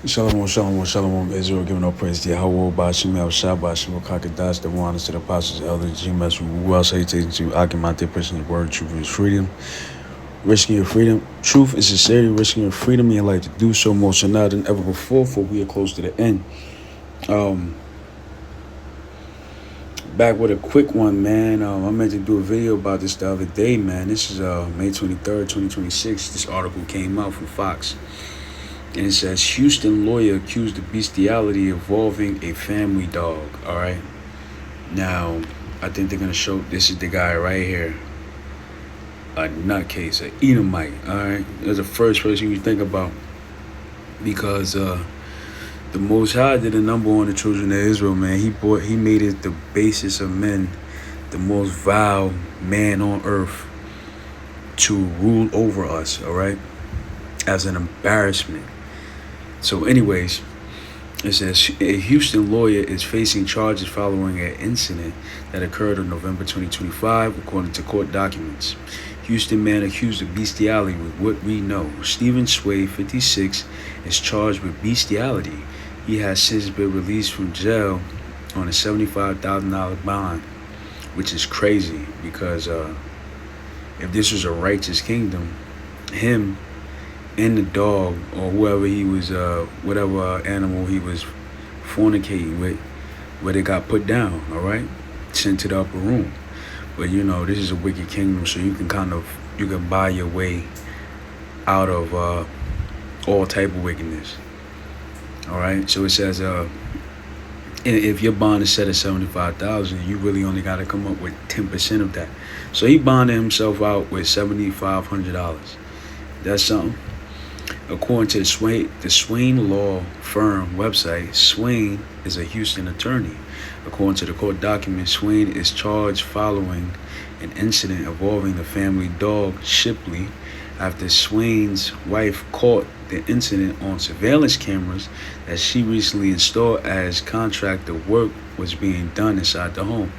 Shalom, shalom, shalom, Israel, giving all praise to Yahweh, Bashim, El Shabbat, Shimo Kakadash, the honors to the apostles, elders, GMS, who else salutations to Akimate, person's word, truth is freedom. Risking your freedom. Truth is sincerity, risking your freedom in your life to do so more so now than ever before, for we are close to the end. Back with a quick one, man. I meant to do a video about this the other day, man. This is May 23rd, 2026. This article came out from Fox. And it says, Houston lawyer accused of bestiality involving a family dog. All right. Now, I think they're going to show, this is the guy right here. A nutcase, an Edomite. All right. That's the first person you think about. Because the Most High did a number on the children of Israel, man. He made it the basis of men, the most vile man on earth, to rule over us. All right. As an embarrassment. So anyways, it says a Houston lawyer is facing charges following an incident that occurred on November 2025, according to court documents. Houston man accused of bestiality with what we know. Stephen Sway, 56, is charged with bestiality. He has since been released from jail on a $75,000 bond, which is crazy because if this was a righteous kingdom, him and the dog or whoever he was, whatever animal he was fornicating with, where they got put down, all right, sent to the upper room. But you know, this is a wicked kingdom, so you can buy your way out of all type of wickedness. All right, so it says if your bond is set at $75,000, you really only got to come up with 10% of that. So he bonded himself out with $7,500. That's something. According to the Swain Law Firm website, Swain is a Houston attorney. According to the court document, Swain is charged following an incident involving the family dog Shipley after Swain's wife caught the incident on surveillance cameras that she recently installed as contractor work was being done inside the home.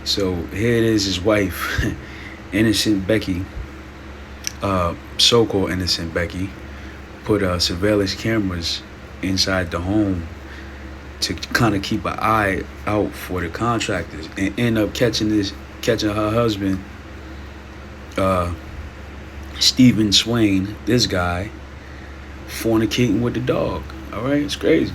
So here it is, his wife, innocent Becky, so-called innocent Becky, put surveillance cameras inside the home to kind of keep an eye out for the contractors, and end up catching her husband, Stephen Swain, this guy, fornicating with the dog. All right, it's crazy.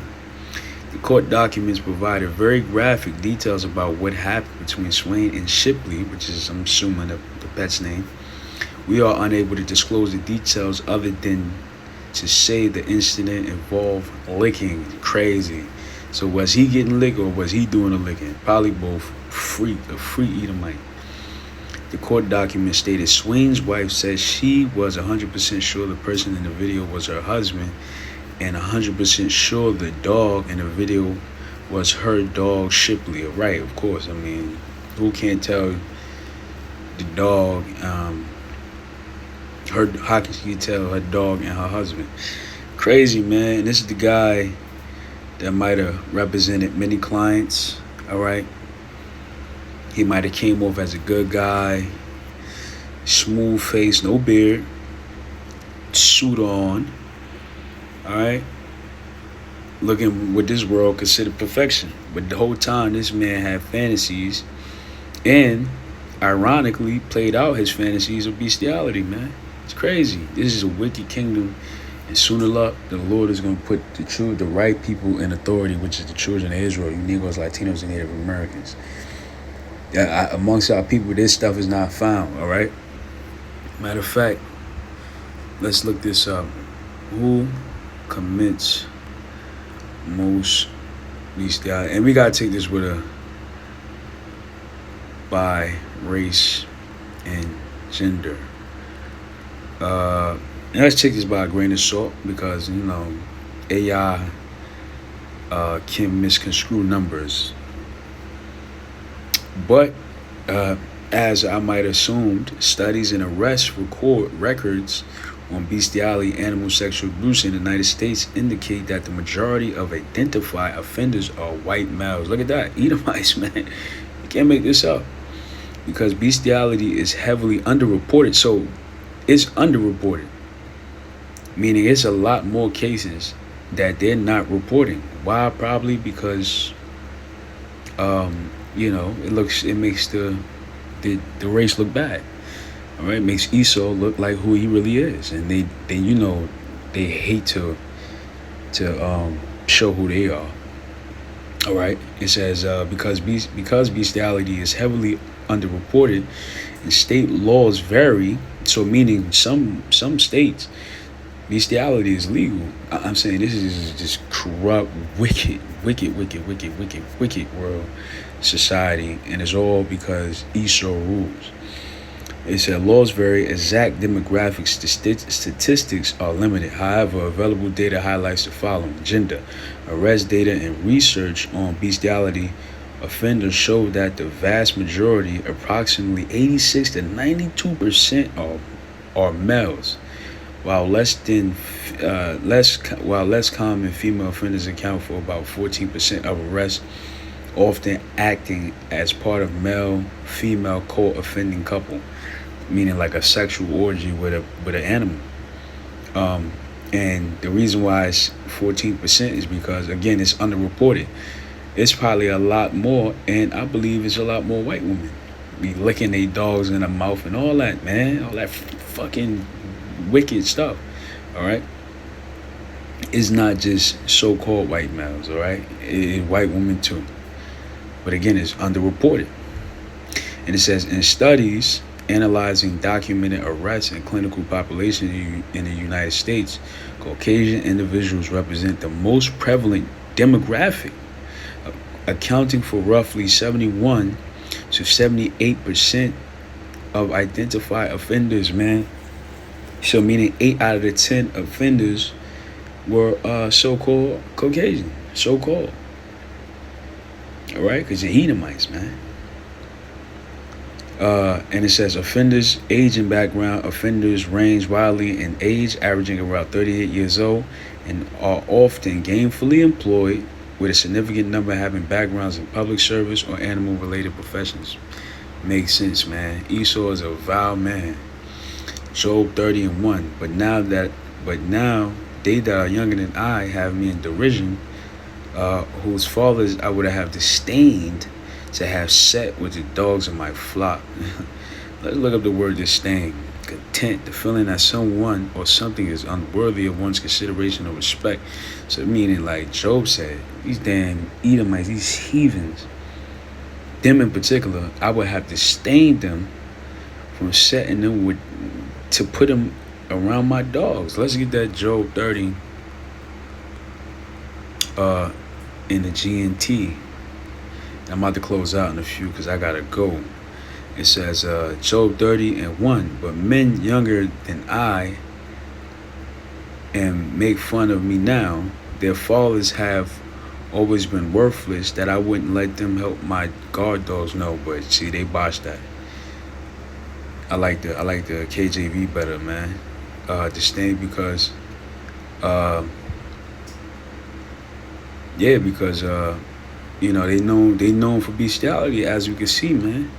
The court documents provided very graphic details about what happened between Swain and Shipley, which is, I'm assuming, the pet's name. We are unable to disclose the details other than to say the incident involved licking. Crazy. So was he getting licked or was he doing the licking? Probably both. A free Edomite. The court document stated Swain's wife said she was 100% sure the person in the video was her husband and 100% sure the dog in the video was her dog Shipley. Right, of course. I mean, who can't tell the dog, how can she tell her dog and her husband? Crazy, man. This is the guy that might have represented many clients, all right? He might have came off as a good guy, smooth face, no beard, suit on, all right? Looking what this world considered perfection. But the whole time, this man had fantasies and, ironically, played out his fantasies of bestiality, man. It's crazy. This is a wicked kingdom. And soon enough, the Lord is going to put the right people in authority, which is the children of Israel, you Negroes, Latinos, and Native Americans. Amongst our people, this stuff is not found, all right? Matter of fact, let's look this up. Who commits most bestiality? And we got to take this with a by race and gender. And let's take this by a grain of salt because, you know, AI can misconstrue numbers. But as I might assumed, studies and arrests records on bestiality, animal sexual abuse in the United States indicate that the majority of identified offenders are white males. Look at that. Edomites, man. You can't make this up. Because bestiality is heavily underreported. So it's underreported, meaning it's a lot more cases that they're not reporting. Why? Probably because it makes the race look bad. All right, makes Esau look like who he really is, and they hate to show who they are. All right, it says because bestiality is heavily underreported and state laws vary. So meaning some states bestiality is legal. I'm saying this is just corrupt, wicked world society, and it's all because Esau rules. It said laws vary, exact demographic statistics are limited. However, available data highlights the following: gender, arrest data, and research on bestiality offenders show that the vast majority, approximately 86 to 92%, are males, while less common female offenders account for about 14% of arrests, often acting as part of male-female co-offending couple, meaning like a sexual orgy with an animal. And the reason why it's 14% is because again it's underreported. It's probably a lot more, and I believe it's a lot more white women be licking their dogs in the mouth and all that, man, all that fucking wicked stuff. All right, it's not just so-called white males. All right, it's white women too. But again, it's underreported. And it says in studies analyzing documented arrests in clinical population in the United States, Caucasian individuals represent the most prevalent demographic, accounting for roughly 71 to 78% of identified offenders, man. So meaning 8 out of the 10 offenders were so-called Caucasian, so-called. All right, because they're Edomites, man. And it says offenders, age and background. Offenders range wildly in age, averaging around 38 years old, and are often gainfully employed, with a significant number having backgrounds in public service or animal-related professions. Makes sense, man. Esau is a vile man. Job 30:1. But now they that are younger than I have me in derision, whose fathers I would have disdained to have set with the dogs of my flock. Let's look up the word disdain. Content, the feeling that someone or something is unworthy of one's consideration or respect. So meaning, like Job said, these damn Edomites, these heathens, them in particular, I would have disdained them from setting them to put them around my dogs. Let's get that Job 30 in the GNT. I'm about to close out in a few because I gotta go. It says Job 30:1. But men younger than I and make fun of me now, their fathers have always been worthless, that I wouldn't let them help my guard dogs. No, but see, they botched that. I like the KJV better, man. Disdain because because they known for bestiality, as you can see, man.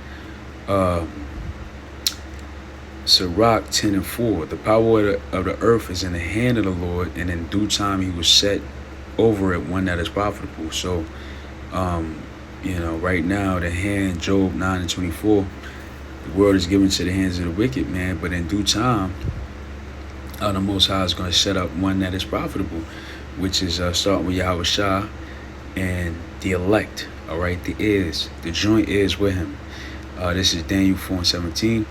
Sirach 10:4. The power of the earth is in the hand of the Lord, and in due time he will set over it one that is profitable. So right now the hand, Job 9:24, the world is given to the hands of the wicked, man, but in due time the Most High is going to set up one that is profitable, which is starting with Yahweh Shah and the elect. All right, the joint heirs with him. This is Daniel 4:17.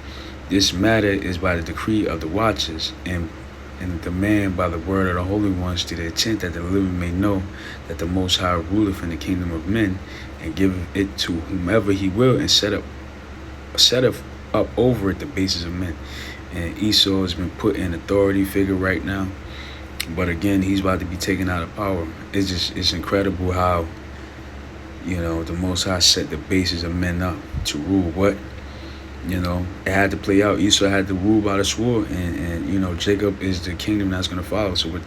This matter is by the decree of the watchers and the demand by the word of the holy ones, to the intent that the living may know that the Most High ruleth in the kingdom of men, and give it to whomever he will, and set up over it the basis of men. And Esau has been put in authority figure right now, but again, he's about to be taken out of power. It's incredible how the Most High set the basis of men up to rule. What it had to play out. Esau had to rule by the sword, and Jacob is the kingdom that's going to follow. So with